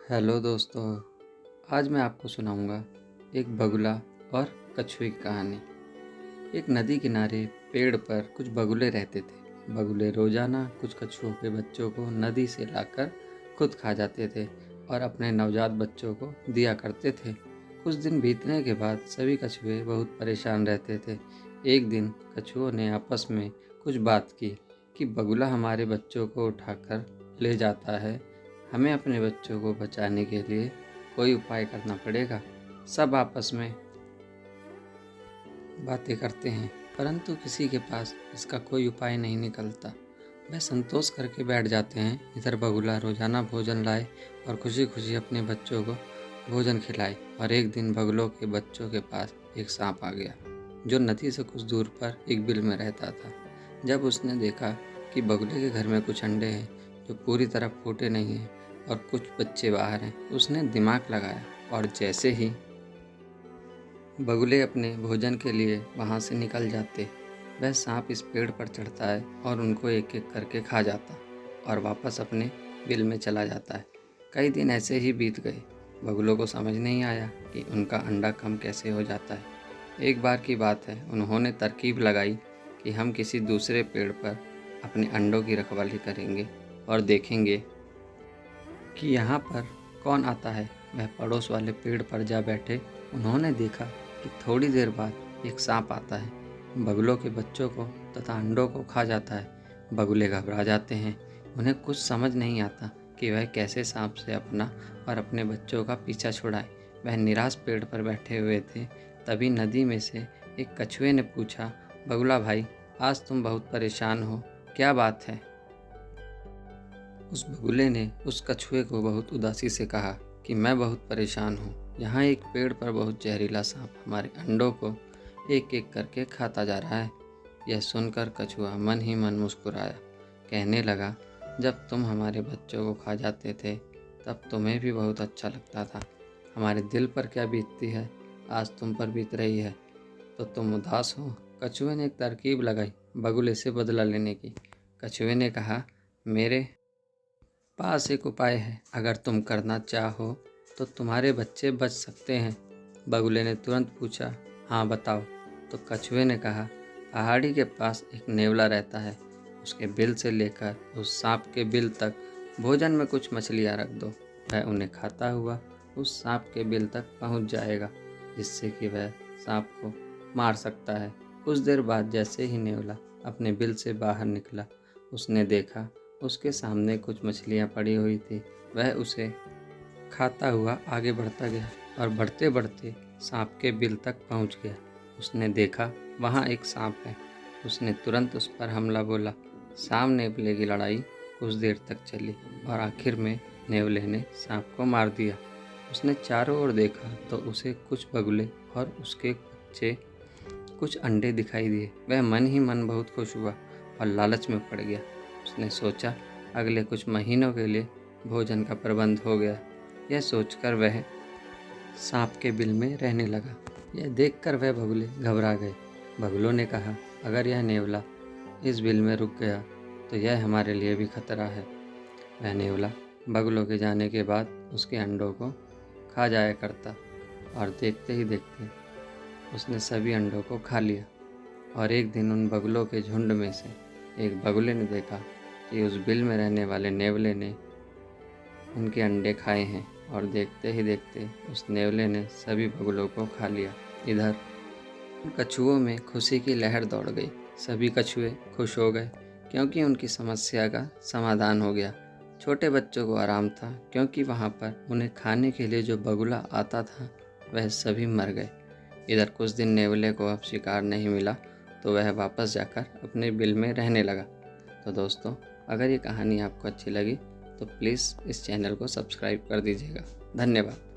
Hello दोस्तों, आज मैं आपको सुनाऊंगा एक बगुला और कछुए की कहानी। एक नदी किनारे पेड़ पर कुछ बगुले रहते थे। बगुले रोजाना कुछ कछुओं के बच्चों को नदी से लाकर खुद खा जाते थे और अपने नवजात बच्चों को दिया करते थे। कुछ दिन बीतने के बाद सभी कछुए बहुत परेशान रहते थे। एक दिन कछुओं ने आपस में कुछ बात की कि बगुला हमारे बच्चों को उठाकर ले जाता है, हमें अपने बच्चों को बचाने के लिए कोई उपाय करना पड़ेगा। सब आपस में बातें करते हैं, परंतु किसी के पास इसका कोई उपाय नहीं निकलता। वह संतोष करके बैठ जाते हैं। इधर बगुला रोजाना भोजन लाए और खुशी खुशी अपने बच्चों को भोजन खिलाए। और एक दिन बगुलों के बच्चों के पास एक सांप आ गया, जो नदी से कुछ दूर पर एक बिल में रहता था। जब उसने देखा कि बगुले के घर में कुछ अंडे हैं जो पूरी तरह फूटे नहीं हैं और कुछ बच्चे बाहर हैं, उसने दिमाग लगाया और जैसे ही बगुले अपने भोजन के लिए वहाँ से निकल जाते, वह सांप इस पेड़ पर चढ़ता है और उनको एक एक करके खा जाता और वापस अपने बिल में चला जाता है। कई दिन ऐसे ही बीत गए। बगुलों को समझ नहीं आया कि उनका अंडा कम कैसे हो जाता है। एक बार की बात है, उन्होंने तरकीब लगाई कि हम किसी दूसरे पेड़ पर अपने अंडों की रखवाली करेंगे और देखेंगे कि यहाँ पर कौन आता है। वह पड़ोस वाले पेड़ पर जा बैठे। उन्होंने देखा कि थोड़ी देर बाद एक सांप आता है, बगुलों के बच्चों को तथा अंडों को खा जाता है। बगुले घबरा जाते हैं। उन्हें कुछ समझ नहीं आता कि वह कैसे सांप से अपना और अपने बच्चों का पीछा छुड़ाए। वह निराश पेड़ पर बैठे हुए थे। तभी नदी में से एक कछुए ने पूछा, बगुला भाई, आज तुम बहुत परेशान हो, क्या बात है? उस बगुले ने उस कछुए को बहुत उदासी से कहा कि मैं बहुत परेशान हूँ। यहाँ एक पेड़ पर बहुत जहरीला सांप हमारे अंडों को एक एक करके खाता जा रहा है। यह सुनकर कछुआ मन ही मन मुस्कुराया। कहने लगा, जब तुम हमारे बच्चों को खा जाते थे तब तुम्हें भी बहुत अच्छा लगता था। हमारे दिल पर क्या बीतती है, आज तुम पर बीत रही है, तो तुम उदास हो। कछुए ने एक तरकीब लगाई बगुले से बदला लेने की। कछुए ने कहा, मेरे पास एक उपाय है, अगर तुम करना चाहो तो तुम्हारे बच्चे बच सकते हैं। बगुले ने तुरंत पूछा, हाँ बताओ। तो कछुए ने कहा, पहाड़ी के पास एक नेवला रहता है, उसके बिल से लेकर उस सांप के बिल तक भोजन में कुछ मछलियाँ रख दो। वह उन्हें खाता हुआ उस सांप के बिल तक पहुंच जाएगा, जिससे कि वह सांप को मार सकता है। कुछ देर बाद जैसे ही नेवला अपने बिल से बाहर निकला, उसने देखा उसके सामने कुछ मछलियाँ पड़ी हुई थी। वह उसे खाता हुआ आगे बढ़ता गया और बढ़ते बढ़ते सांप के बिल तक पहुंच गया। उसने देखा वहां एक सांप है। उसने तुरंत उस पर हमला बोला। सांप नेवले की लड़ाई कुछ देर तक चली और आखिर में नेवले ने सांप को मार दिया। उसने चारों ओर देखा तो उसे कुछ बगुले और उसके बच्चे, कुछ अंडे दिखाई दिए। वह मन ही मन बहुत खुश हुआ और लालच में पड़ गया। उसने सोचा, अगले कुछ महीनों के लिए भोजन का प्रबंध हो गया। यह सोचकर वह सांप के बिल में रहने लगा। यह देखकर वह बगुले घबरा गए। बगुलों ने कहा, अगर यह नेवला इस बिल में रुक गया तो यह हमारे लिए भी खतरा है। वह नेवला बगुलों के जाने के बाद उसके अंडों को खा जाया करता और देखते ही देखते उसने सभी अंडों को खा लिया। और एक दिन उन बगुलों के झुंड में से एक बगुले ने देखा कि उस बिल में रहने वाले नेवले ने उनके अंडे खाए हैं और देखते ही देखते उस नेवले ने सभी बगुलों को खा लिया। इधर कछुओं में खुशी की लहर दौड़ गई। सभी कछुए खुश हो गए क्योंकि उनकी समस्या का समाधान हो गया। छोटे बच्चों को आराम था क्योंकि वहाँ पर उन्हें खाने के लिए जो बगुला आता था वह सभी मर गए। इधर कुछ दिन नेवले को अब शिकार नहीं मिला तो वह वापस जाकर अपने बिल में रहने लगा। तो दोस्तों, अगर ये कहानी आपको अच्छी लगी तो प्लीज़ इस चैनल को सब्सक्राइब कर दीजिएगा। धन्यवाद।